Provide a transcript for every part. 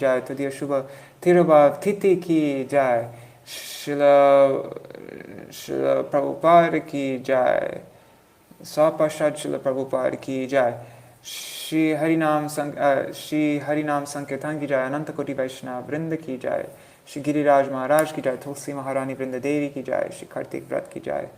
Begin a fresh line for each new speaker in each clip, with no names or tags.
jai, Tadiya Shubha Tirabhav Titi ki jai, Srila Prabhupada ki jai, Sapashad Srila Prabhupada ki jai, Shri Harinam Sankirtan ki jai, Ananta Koti Vaishnava Vrinda ki jai, Shri Giriraj Maharaj ki jai, Tulsi Maharani Vrinda Devi ki jai, Shri Kartik Vrat ki jai,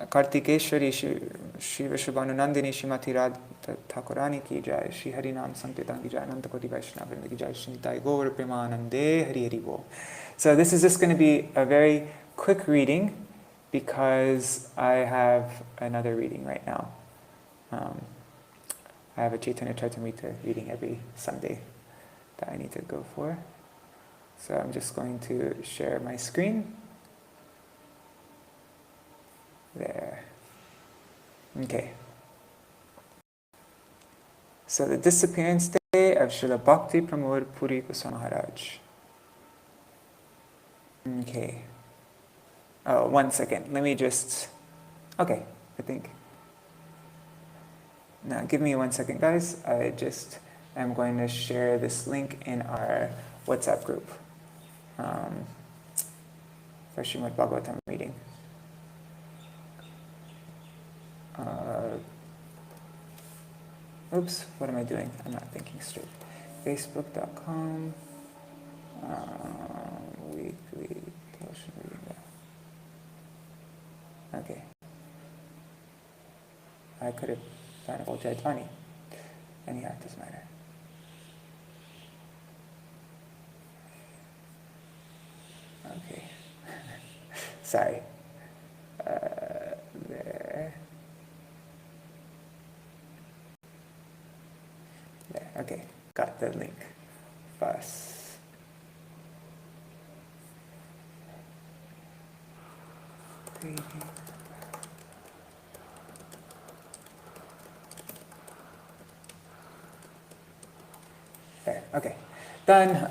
Kartikeshwari Shri Vishwabhanunandini Shrimati Radha Thakurani ki jai, Shri Harinam Sankirtan ki jai, Ananta Koti Vaishnava Vrinda ki jai, Shri Nitai Gaur Premanande Hari Hari Bol. So this is just going to be a very quick reading because I have another reading right now. I have a Chaitanya Charitamrita reading every Sunday that I need to go for. So I'm just going to share my screen. There. Okay. So the Disappearance Day of Srila Bhakti Pramoda Puri Gosvami Maharaja. Okay. Oh, 1 second. Let me just... Okay, I think... Now, give me 1 second, guys. I just am going to share this link in our WhatsApp group for Srimad Bhagavatam reading. Oops, what am I doing? I'm not thinking straight. Facebook.com weekly devotion reading. Okay. I could have done Old Chaitanya. Anyhow, it doesn't matter. Okay. Sorry. There. There. Okay. Got the link. Bus. There. Okay. Done.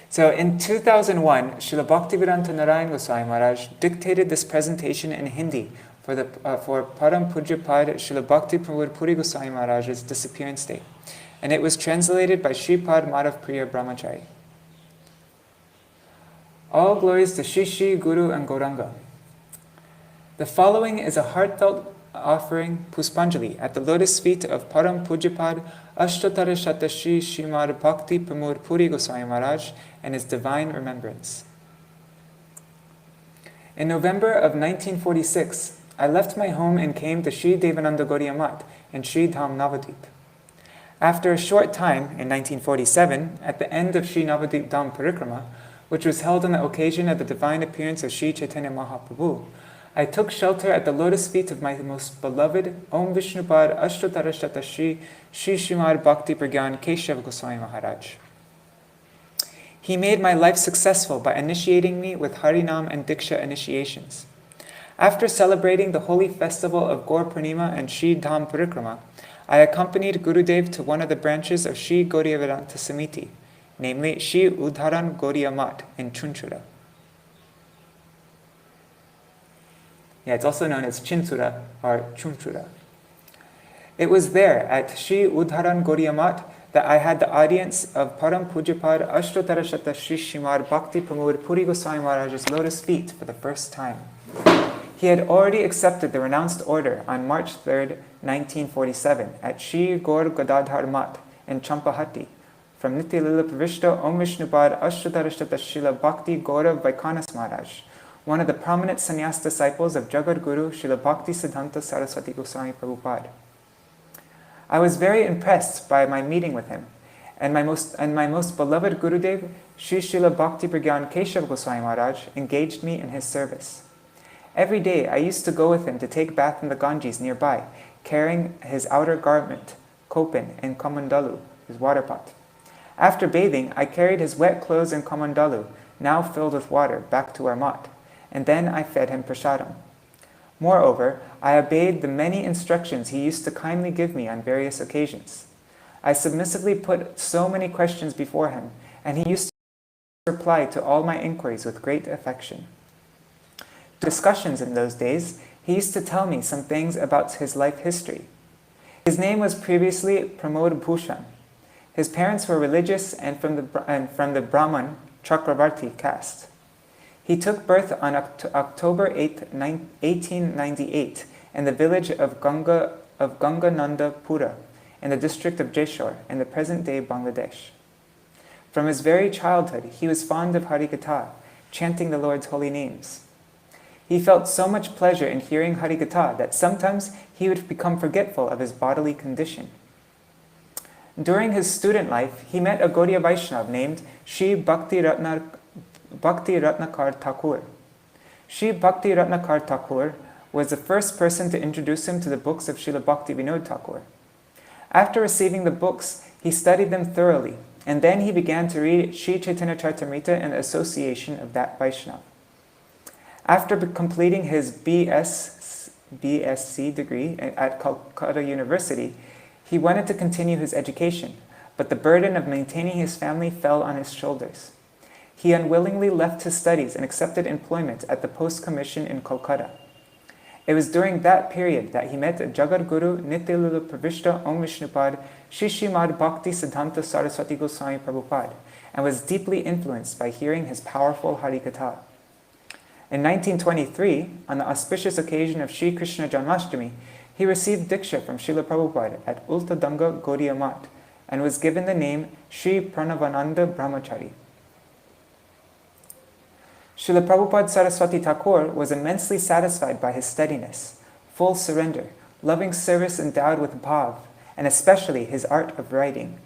So in 2001, Srila Bhaktivedanta Narayana Gosvami Maharaj dictated this presentation in Hindi for Parama-pujyapada Srila Bhakti Pramoda Puri Gosvami Maharaja's Disappearance Day, and it was translated by Sripad Madhava-priya brahmacari. All glories to Shri Guru and Gauranga. The following is a heartfelt offering Puspanjali at the lotus feet of Parama-pujyapada Ashtatara Shatashi Srimad Bhakti Pramoda Puri Gosvami Maharaj and his divine remembrance. In November of 1946, I left my home and came to Sri Devananda Gaudiya Math in Sri Dham Navadvip. After a short time, in 1947, at the end of Sri Navadvip Dham Parikrama, which was held on the occasion of the divine appearance of Sri Chaitanya Mahaprabhu, I took shelter at the lotus feet of my most beloved Om Vishnupad Ashtatara Shatashi Shri Srimad Bhakti Pragyan Keshav Goswami Maharaj. He made my life successful by initiating me with Harinam and Diksha initiations. After celebrating the holy festival of Gaur Purnima and Sri Dham Parikrama, I accompanied Gurudev to one of the branches of Sri Gaudiya Samiti, namely Sri Udharan Gaudiya Math in Chunchura. Yeah, it's also known as Chinchura or Chunchura. It was there at Sri Udharan Gaudiya Math that I had the audience of Parama-pujyapada Ashtatara Shata Shri Srimad Bhakti Pramoda Puri Goswami Maharaja's lotus feet for the first time. He had already accepted the renounced order on March 3rd, 1947 at Sri Gaur Gadadhar Math in Champahati from Nityalila Pravishta Om Vishnupad Ashtatara Shata Srila Bhakti Gaurav Vaikanas Maharaj, one of the prominent sannyas disciples of Jagat Guru Srila Bhakti Siddhanta Saraswati Goswami Prabhupada. I was very impressed by my meeting with him, and my most beloved Gurudev, Sri Srila Bhakti Pragyan Keshav Goswami Maharaj, engaged me in his service. Every day I used to go with him to take bath in the Ganges nearby, carrying his outer garment, kopin, and kamandalu, his water pot. After bathing, I carried his wet clothes and kamandalu, now filled with water, back to our mat, and then I fed him prasadam. Moreover, I obeyed the many instructions he used to kindly give me on various occasions. I submissively put so many questions before him, and he used to reply to all my inquiries with great affection. Discussions in those days, he used to tell me some things about his life history. His name was previously Pramod Bhushan. His parents were religious and from the Brahman Chakravarti caste. He took birth on October 8, 1898 in the village of Ganganandapura in the district of Jeshore in the present-day Bangladesh. From his very childhood, he was fond of Harikatha, chanting the Lord's holy names. He felt so much pleasure in hearing Harikatha that sometimes he would become forgetful of his bodily condition. During his student life, he met a Gaudiya Vaishnava named Sri Bhakti Ratnakar Thakur. Sri Bhakti Ratnakar Thakur was the first person to introduce him to the books of Srila Bhaktivedanta Thakur. After receiving the books, he studied them thoroughly, and then he began to read Sri Chaitanya Charitamrita in the association of that Vaishnava. After completing his BSc degree at Calcutta University, he wanted to continue his education, but the burden of maintaining his family fell on his shoulders. He unwillingly left his studies and accepted employment at the Post Commission in Calcutta. It was during that period that he met Jagat Guru Nityalila Pravishta Om Vishnupad Shri Srimad Bhakti Siddhanta Saraswati Goswami Prabhupada and was deeply influenced by hearing his powerful Harikatha. In 1923, on the auspicious occasion of Sri Krishna Janmashtami, he received Diksha from Srila Prabhupada at Ultadanga Gaudiya Math and was given the name Sri Pranavananda Brahmacari. Srila Prabhupada Saraswati Thakur was immensely satisfied by his steadiness, full surrender, loving service endowed with bhav, and especially his art of writing.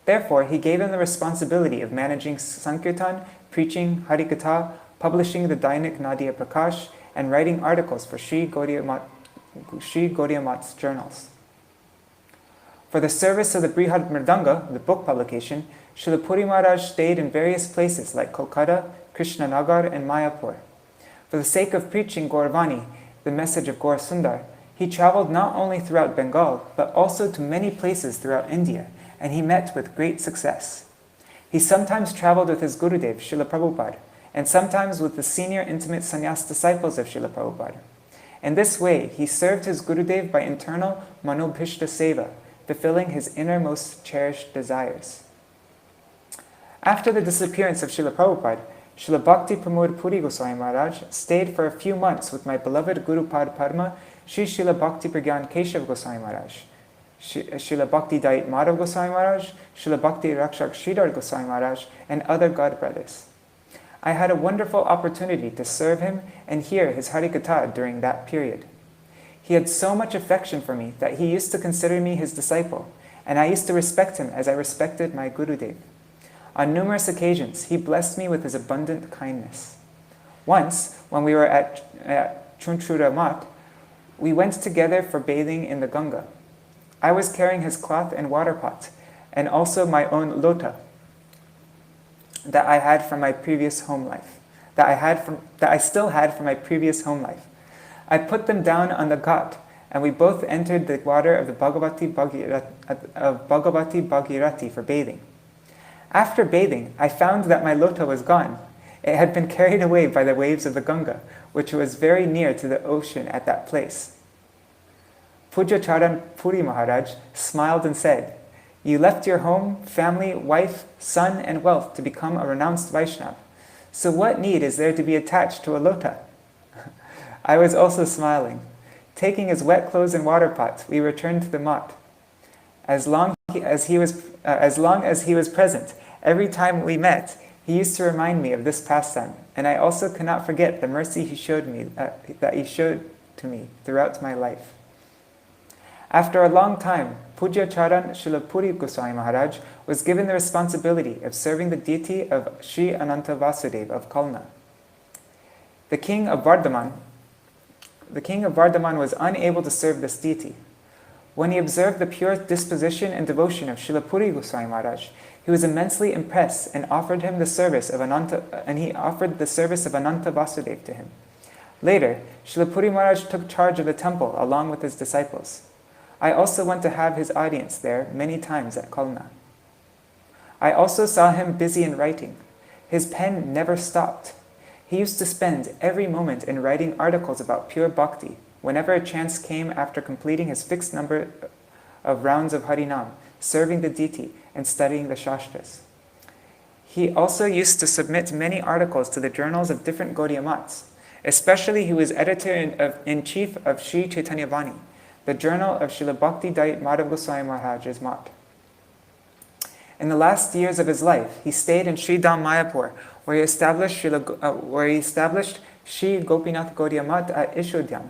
Therefore, he gave him the responsibility of managing Sankirtan, preaching Harikatha, publishing the Dainik Nadia Prakash, and writing articles for Sri Gaudiya Math's journals. For the service of the Brihad Mridanga, the book publication, Srila Puri Maharaj stayed in various places like Kolkata, Krishnanagar, and Mayapur. For the sake of preaching Gauravani, the message of Gaur Sundar, he traveled not only throughout Bengal, but also to many places throughout India, and he met with great success. He sometimes traveled with his Gurudev, Srila Prabhupada, and sometimes with the senior intimate sannyas disciples of Srila Prabhupada. In this way, he served his Gurudev by internal manobhishta seva, fulfilling his innermost cherished desires. After the disappearance of Srila Prabhupada, Srila Bhakti Pramoda Puri Gosvami Maharaj stayed for a few months with my beloved Guru Pad Padma, Sri Srila Bhakti Pragyan Keshav Goswami Maharaj, Srila Bhakti Dait Madhav Goswami Maharaj, Srila Bhakti Rakshak Sridhar Goswami Maharaj, and other god brothers. I had a wonderful opportunity to serve him and hear his Harikatha during that period. He had so much affection for me that he used to consider me his disciple, and I used to respect him as I respected my Gurudev. On numerous occasions, he blessed me with his abundant kindness. Once, when we were at Chunchura Math, we went together for bathing in the Ganga. I was carrying his cloth and water pot, and also my own lota that I had from my previous home life, that I still had from my previous home life. I put them down on the ghat, and we both entered the water of the Bhagavati Bhagirati for bathing. After bathing, I found that my lota was gone. It had been carried away by the waves of the Ganga, which was very near to the ocean at that place. Pujyacharan Puri Maharaj smiled and said, "You left your home, family, wife, son, and wealth to become a renounced Vaishnava. So what need is there to be attached to a lota?" I was also smiling. Taking his wet clothes and water pot, we returned to the mat. As long as he was present, every time we met, he used to remind me of this pastime, and I also cannot forget the mercy he showed to me throughout my life. After a long time, Pujyacharan Srila Puri Gosvami Maharaj was given the responsibility of serving the deity of Sri Ananta Vasudeva of Kalna. The king of Vardhaman was unable to serve this deity. When he observed the pure disposition and devotion of Srila Puri Goswami Maharaj, he was immensely impressed and offered the service of Ananta Vasudeva to him. Later, Srila Puri Maharaj took charge of the temple along with his disciples. I also went to have his audience there many times at Kalna. I also saw him busy in writing. His pen never stopped. He used to spend every moment in writing articles about pure bhakti, whenever a chance came after completing his fixed number of rounds of Harinam, serving the deity, and studying the Shastras. He also used to submit many articles to the journals of different Gaudiya Mats. Especially, he was editor-in-chief of Sri Chaitanya Vani, the journal of Srila Bhakti Madhava-priya Gosvami Maharaja's Mat. In the last years of his life, he stayed in Sri Dham Mayapur, where he established Sri Gopinath Gaudiya Mat at Ishodhyam.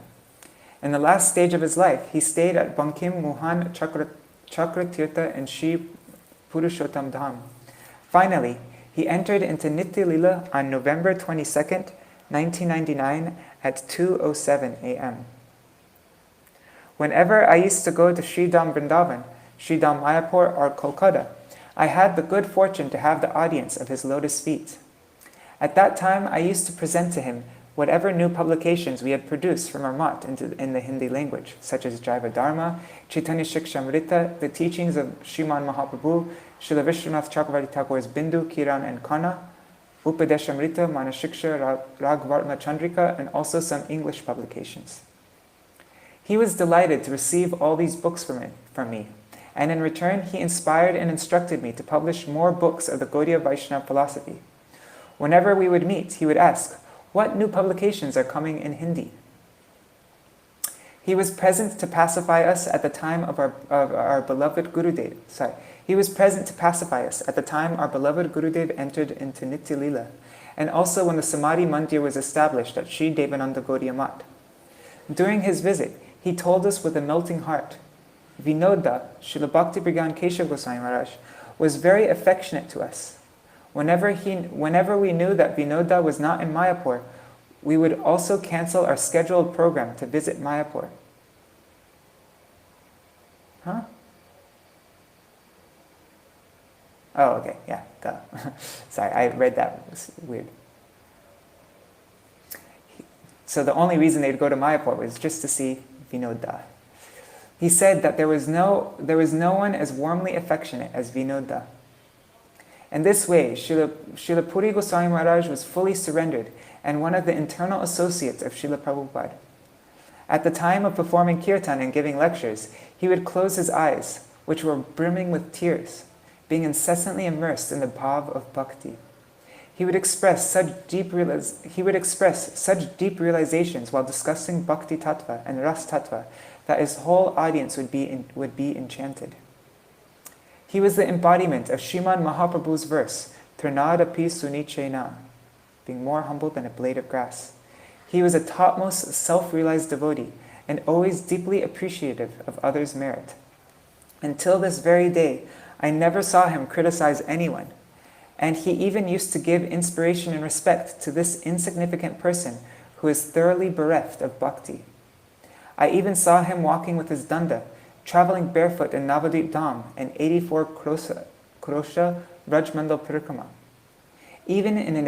In the last stage of his life, he stayed at Bankim Mohan Chakratirtha and Sri Purushottam Dham. Finally, he entered into Nitya Lila on November 22nd, 1999 at 2:07 a.m. Whenever I used to go to Sri Dham Vrindavan, Sri Dham Mayapur or Kolkata, I had the good fortune to have the audience of his lotus feet. At that time, I used to present to him whatever new publications we had produced from our mat in the Hindi language, such as Jaiva Dharma, Chaitanya Shikshamrita, the teachings of Sriman Mahaprabhu, Srila Vishwanath Chakravarti Thakur's Bindu, Kiran, and Kana, Upadeshamrita, Manashiksha, Ragvartma Chandrika, and also some English publications. He was delighted to receive all these books from me, and in return he inspired and instructed me to publish more books of the Gaudiya Vaishnava philosophy. Whenever we would meet, he would ask, "What new publications are coming in Hindi?" He was present to pacify us at the time of our beloved Gurudev. He was present to pacify us at the time our beloved Gurudev entered into Nitya Lila, and also when the Samadhi Mandir was established at Sri Devananda Gaudiya Mat. During his visit, he told us with a melting heart, Vinoda, Srila Bhakti Pramoda Keshav Goswami Maharaj, was very affectionate to us. Whenever we knew that Vinoda was not in Mayapur, we would also cancel our scheduled program to visit Mayapur. Huh? Oh, okay, yeah, duh. Sorry, I read that. It was weird. So the only reason they'd go to Mayapur was just to see Vinoda. He said that there was no one as warmly affectionate as Vinoda. In this way, Srila Puri Gosvami Maharaj was fully surrendered and one of the internal associates of Srila Prabhupada. At the time of performing kirtan and giving lectures, he would close his eyes, which were brimming with tears, being incessantly immersed in the bhav of bhakti. He would express such deep realizations while discussing bhakti tattva and ras tattva that his whole audience would be enchanted. He was the embodiment of Sriman Mahaprabhu's verse, Trinadapi Sunichena, being more humble than a blade of grass. He was a topmost self-realized devotee and always deeply appreciative of others' merit. Until this very day, I never saw him criticize anyone, and he even used to give inspiration and respect to this insignificant person who is thoroughly bereft of bhakti. I even saw him walking with his danda, traveling barefoot in Navadvip Dham and 84 Krosha Rajmandal Parikrama. Even in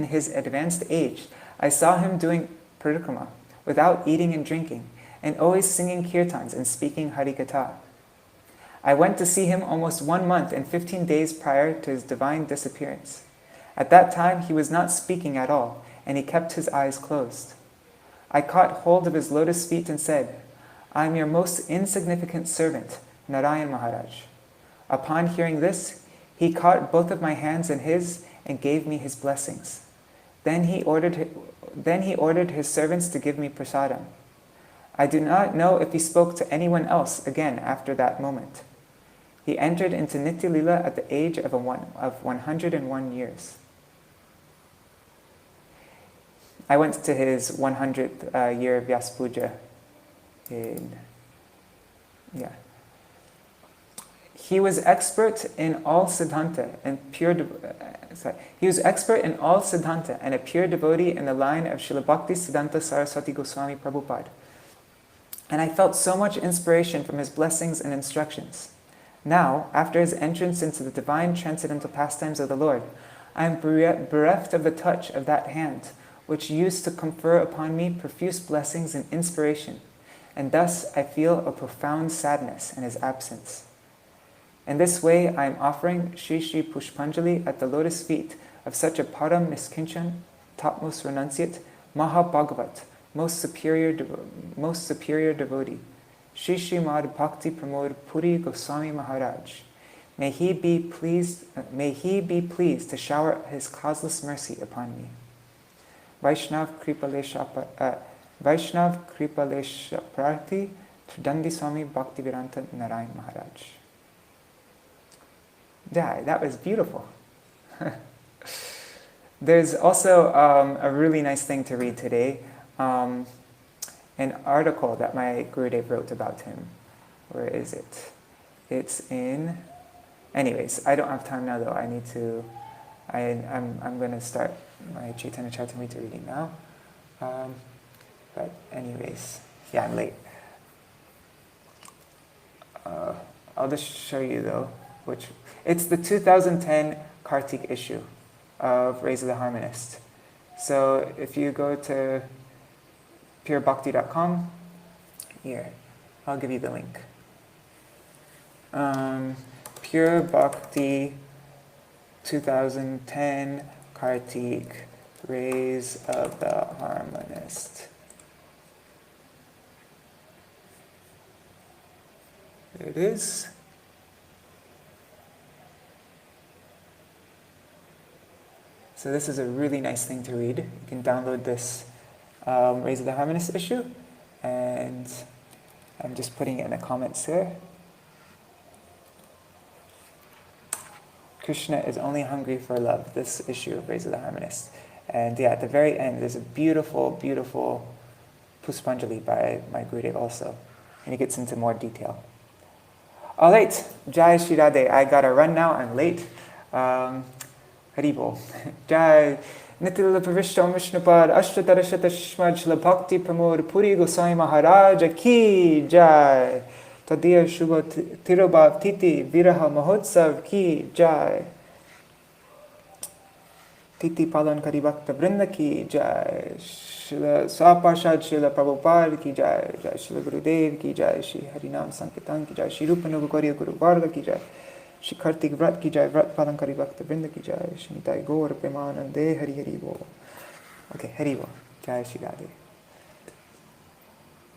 his advanced age, I saw him doing parikrama without eating and drinking, and always singing kirtans and speaking Harikatha. I went to see him almost 1 month and 15 days prior to his divine disappearance. At that time, he was not speaking at all, and he kept his eyes closed. I caught hold of his lotus feet and said, "I am your most insignificant servant, Narayana Maharaj." Upon hearing this, he caught both of my hands in his and gave me his blessings. Then he ordered his servants to give me prasadam. I do not know if he spoke to anyone else again after that moment. He entered into Nitya Lila at the age of 101 years. I went to his 100th year Vyas Puja. He was expert in all siddhanta and He was expert in all siddhanta and a pure devotee in the line of Srila Bhakti Siddhanta Saraswati Goswami Prabhupada. And I felt so much inspiration from his blessings and instructions. Now, after his entrance into the divine transcendental pastimes of the Lord, I am bereft of the touch of that hand, which used to confer upon me profuse blessings and inspiration, and thus I feel a profound sadness in his absence. In this way, I am offering Shri Shri Pushpanjali at the lotus feet of such a Param Niskinchan, topmost renunciate, Maha Bhagavat, most superior devotee, Sripad Bhakti Pramoda Puri Gosvami Maharaja. May he be pleased to shower his causeless mercy upon me. Vaishnav Kripalesha Prati Tridandi Swami Bhaktivedanta Narayana Maharaj. Yeah, that was beautiful. There's also a really nice thing to read today. An article that my Gurudev wrote about him. Where is it? It's in... Anyways, I don't have time now though. I'm going to start my Chaitanya Charitamrita reading now. But anyways, yeah, I'm late. I'll just show you though, it's the 2010 Kartik issue of Raise of the Harmonist. So if you go to purebhakti.com, here, I'll give you the link. Pure Bhakti 2010 Kartik, Raise of the Harmonist. There it is. So this is a really nice thing to read. You can download this Raise of the Harmonist issue, and I'm just putting it in the comments here. Krishna is only hungry for love, this issue of Raise of the Harmonist. And yeah, at the very end, there's a beautiful, beautiful Puspanjali by my Gurudev also. And he gets into more detail. All right, Jai Shri Radhe. I gotta run now, I'm late. Haribol. Jai. Nitila Pravishtam Vishnupad Ashtatarashata Srila Bhakti Pramoda Puri Gosvami Maharaja Ki Jai. Tadiya Shubha Tirobhav Titi Viraha Mahotsav Ki Jai. Titi Palan Kari Bhakta Vrinda Ki Jai. Srila Saparshad Srila Prabhupada Ki Jai. Jai Srila Gurudev Ki Jai. Shri Harinam Sankirtan Ki Jai. Shri Rupanuga Gauriya Guru Varga Ki Jai. Shri Kartik Vrat Ki Jai. Vrat Palan Kari Bhakta Vrinda Ki Jai. Shri Nitai Gaur Premanande Hari Hari Bo. Okay, Hari Bo. Jai Shri Radhe.